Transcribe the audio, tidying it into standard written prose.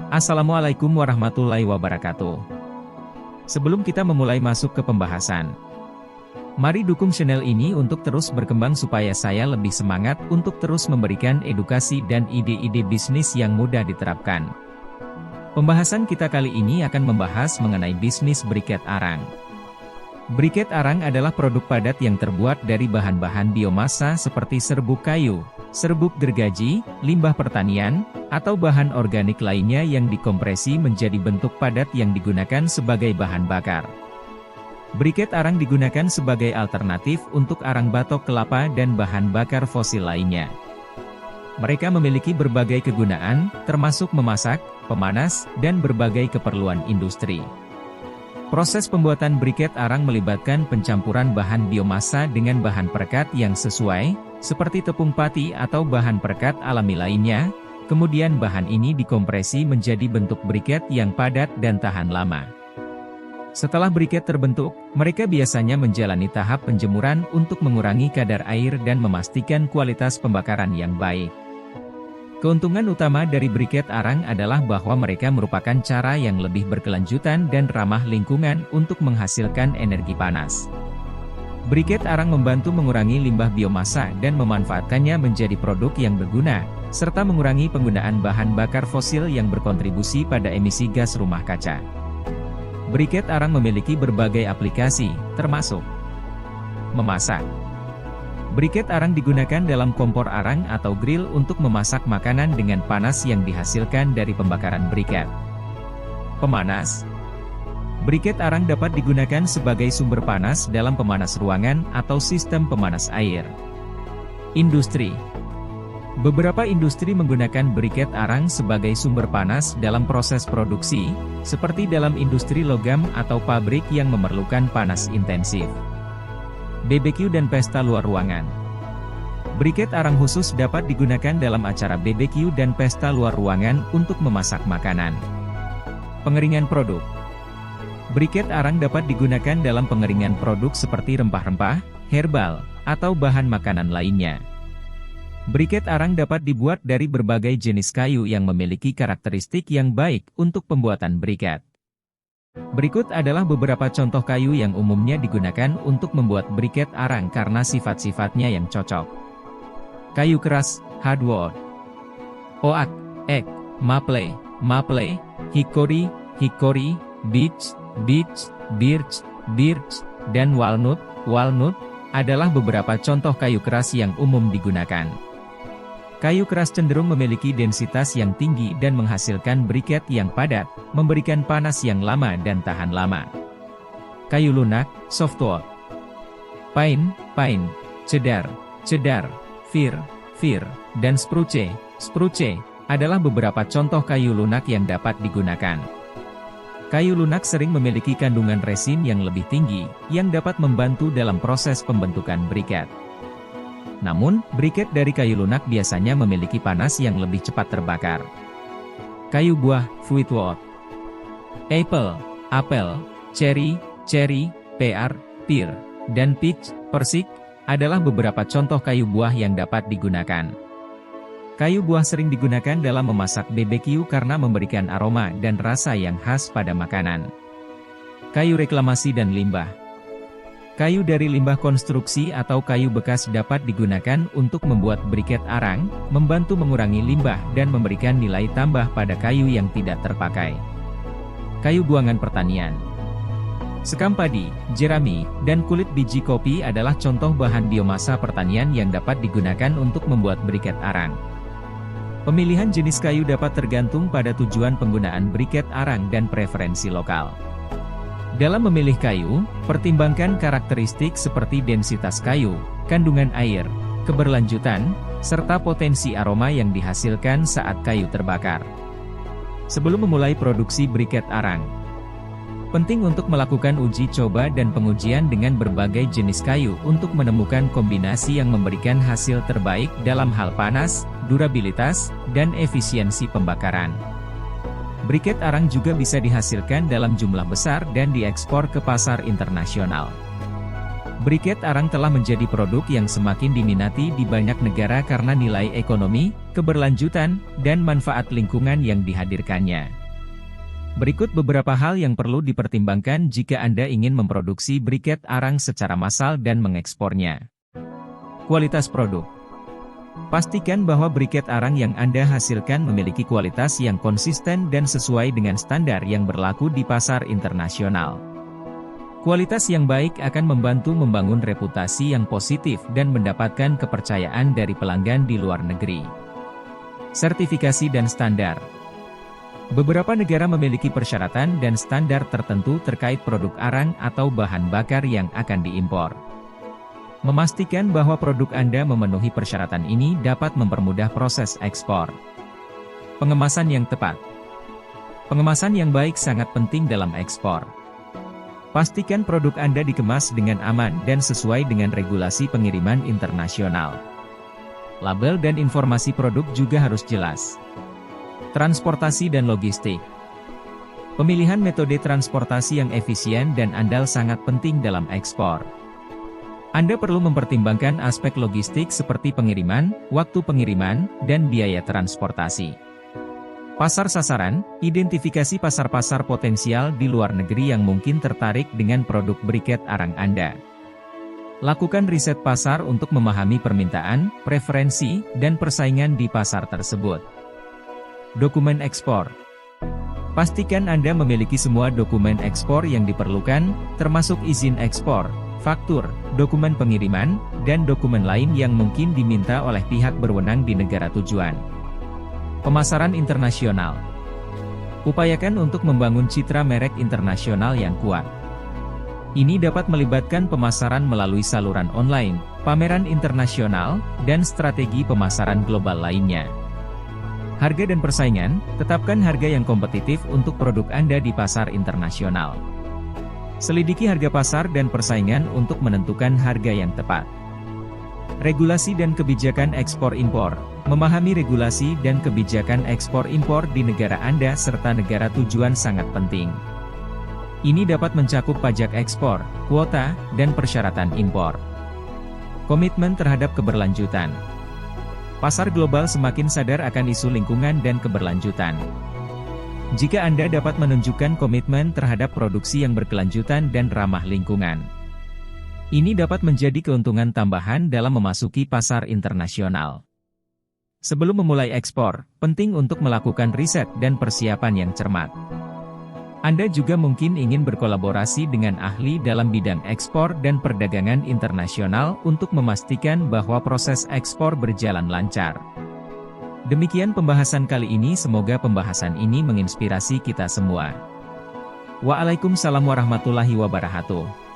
Assalamualaikum warahmatullahi wabarakatuh. Sebelum kita memulai masuk ke pembahasan, mari dukung channel ini untuk terus berkembang supaya saya lebih semangat untuk terus memberikan edukasi dan ide-ide bisnis yang mudah diterapkan. Pembahasan kita kali ini akan membahas mengenai bisnis briket arang. Briket arang adalah produk padat yang terbuat dari bahan-bahan biomasa seperti serbuk kayu, serbuk gergaji, limbah pertanian, atau bahan organik lainnya yang dikompresi menjadi bentuk padat yang digunakan sebagai bahan bakar. Briket arang digunakan sebagai alternatif untuk arang batok kelapa dan bahan bakar fosil lainnya. Mereka memiliki berbagai kegunaan, termasuk memasak, pemanas, dan berbagai keperluan industri. Proses pembuatan briket arang melibatkan pencampuran bahan biomasa dengan bahan perekat yang sesuai, seperti tepung pati atau bahan perekat alami lainnya, kemudian bahan ini dikompresi menjadi bentuk briket yang padat dan tahan lama. Setelah briket terbentuk, mereka biasanya menjalani tahap penjemuran untuk mengurangi kadar air dan memastikan kualitas pembakaran yang baik. Keuntungan utama dari briket arang adalah bahwa mereka merupakan cara yang lebih berkelanjutan dan ramah lingkungan untuk menghasilkan energi panas. Briket arang membantu mengurangi limbah biomasa dan memanfaatkannya menjadi produk yang berguna, serta mengurangi penggunaan bahan bakar fosil yang berkontribusi pada emisi gas rumah kaca. Briket arang memiliki berbagai aplikasi, termasuk memasak. Briket arang digunakan dalam kompor arang atau grill untuk memasak makanan dengan panas yang dihasilkan dari pembakaran briket. Pemanas. Briket arang dapat digunakan sebagai sumber panas dalam pemanas ruangan atau sistem pemanas air. Industri. Beberapa industri menggunakan briket arang sebagai sumber panas dalam proses produksi, seperti dalam industri logam atau pabrik yang memerlukan panas intensif. BBQ dan pesta luar ruangan. Briket arang khusus dapat digunakan dalam acara BBQ dan pesta luar ruangan untuk memasak makanan. Pengeringan produk. Briket arang dapat digunakan dalam pengeringan produk seperti rempah-rempah, herbal, atau bahan makanan lainnya. Briket arang dapat dibuat dari berbagai jenis kayu yang memiliki karakteristik yang baik untuk pembuatan briket. Berikut adalah beberapa contoh kayu yang umumnya digunakan untuk membuat briket arang karena sifat-sifatnya yang cocok. Kayu keras, hardwood. Oak, ek, maple, maple, hickory, hickory, beech, beech, birch, birch, dan walnut, walnut, adalah beberapa contoh kayu keras yang umum digunakan. Kayu keras cenderung memiliki densitas yang tinggi dan menghasilkan briket yang padat, memberikan panas yang lama dan tahan lama. Kayu lunak, softwood. Pine, pine, cedar, cedar, fir, fir, dan spruce, spruce, adalah beberapa contoh kayu lunak yang dapat digunakan. Kayu lunak sering memiliki kandungan resin yang lebih tinggi, yang dapat membantu dalam proses pembentukan briket. Namun, briket dari kayu lunak biasanya memiliki panas yang lebih cepat terbakar. Kayu buah, fruitwood. Apple, apel, cherry, cherry, pear, pear, dan peach, persik, adalah beberapa contoh kayu buah yang dapat digunakan. Kayu buah sering digunakan dalam memasak BBQ karena memberikan aroma dan rasa yang khas pada makanan. Kayu reklamasi dan limbah. Kayu dari limbah konstruksi atau kayu bekas dapat digunakan untuk membuat briket arang, membantu mengurangi limbah dan memberikan nilai tambah pada kayu yang tidak terpakai. Kayu buangan pertanian. Sekam padi, jerami, dan kulit biji kopi adalah contoh bahan biomasa pertanian yang dapat digunakan untuk membuat briket arang. Pemilihan jenis kayu dapat tergantung pada tujuan penggunaan briket arang dan preferensi lokal. Dalam memilih kayu, pertimbangkan karakteristik seperti densitas kayu, kandungan air, keberlanjutan, serta potensi aroma yang dihasilkan saat kayu terbakar. Sebelum memulai produksi briket arang, penting untuk melakukan uji coba dan pengujian dengan berbagai jenis kayu untuk menemukan kombinasi yang memberikan hasil terbaik dalam hal panas, durabilitas, dan efisiensi pembakaran. Briket arang juga bisa dihasilkan dalam jumlah besar dan diekspor ke pasar internasional. Briket arang telah menjadi produk yang semakin diminati di banyak negara karena nilai ekonomi, keberlanjutan, dan manfaat lingkungan yang dihadirkannya. Berikut beberapa hal yang perlu dipertimbangkan jika Anda ingin memproduksi briket arang secara massal dan mengekspornya. Kualitas produk. Pastikan bahwa briket arang yang Anda hasilkan memiliki kualitas yang konsisten dan sesuai dengan standar yang berlaku di pasar internasional. Kualitas yang baik akan membantu membangun reputasi yang positif dan mendapatkan kepercayaan dari pelanggan di luar negeri. Sertifikasi dan standar. Beberapa negara memiliki persyaratan dan standar tertentu terkait produk arang atau bahan bakar yang akan diimpor. Memastikan bahwa produk Anda memenuhi persyaratan ini dapat mempermudah proses ekspor. Pengemasan yang tepat. Pengemasan yang baik sangat penting dalam ekspor. Pastikan produk Anda dikemas dengan aman dan sesuai dengan regulasi pengiriman internasional. Label dan informasi produk juga harus jelas. Transportasi dan logistik. Pemilihan metode transportasi yang efisien dan andal sangat penting dalam ekspor. Anda perlu mempertimbangkan aspek logistik seperti pengiriman, waktu pengiriman, dan biaya transportasi. Pasar sasaran, identifikasi pasar-pasar potensial di luar negeri yang mungkin tertarik dengan produk briket arang Anda. Lakukan riset pasar untuk memahami permintaan, preferensi, dan persaingan di pasar tersebut. Dokumen ekspor. Pastikan Anda memiliki semua dokumen ekspor yang diperlukan, termasuk izin ekspor, faktur, dokumen pengiriman, dan dokumen lain yang mungkin diminta oleh pihak berwenang di negara tujuan. Pemasaran internasional. Upayakan untuk membangun citra merek internasional yang kuat. Ini dapat melibatkan pemasaran melalui saluran online, pameran internasional, dan strategi pemasaran global lainnya. Harga dan persaingan, tetapkan harga yang kompetitif untuk produk Anda di pasar internasional. Selidiki harga pasar dan persaingan untuk menentukan harga yang tepat. Regulasi dan kebijakan ekspor-impor. Memahami regulasi dan kebijakan ekspor-impor di negara Anda serta negara tujuan sangat penting. Ini dapat mencakup pajak ekspor, kuota, dan persyaratan impor. Komitmen terhadap keberlanjutan. Pasar global semakin sadar akan isu lingkungan dan keberlanjutan. Jika Anda dapat menunjukkan komitmen terhadap produksi yang berkelanjutan dan ramah lingkungan, ini dapat menjadi keuntungan tambahan dalam memasuki pasar internasional. Sebelum memulai ekspor, penting untuk melakukan riset dan persiapan yang cermat. Anda juga mungkin ingin berkolaborasi dengan ahli dalam bidang ekspor dan perdagangan internasional untuk memastikan bahwa proses ekspor berjalan lancar. Demikian pembahasan kali ini, semoga pembahasan ini menginspirasi kita semua. Waalaikumsalam warahmatullahi wabarakatuh.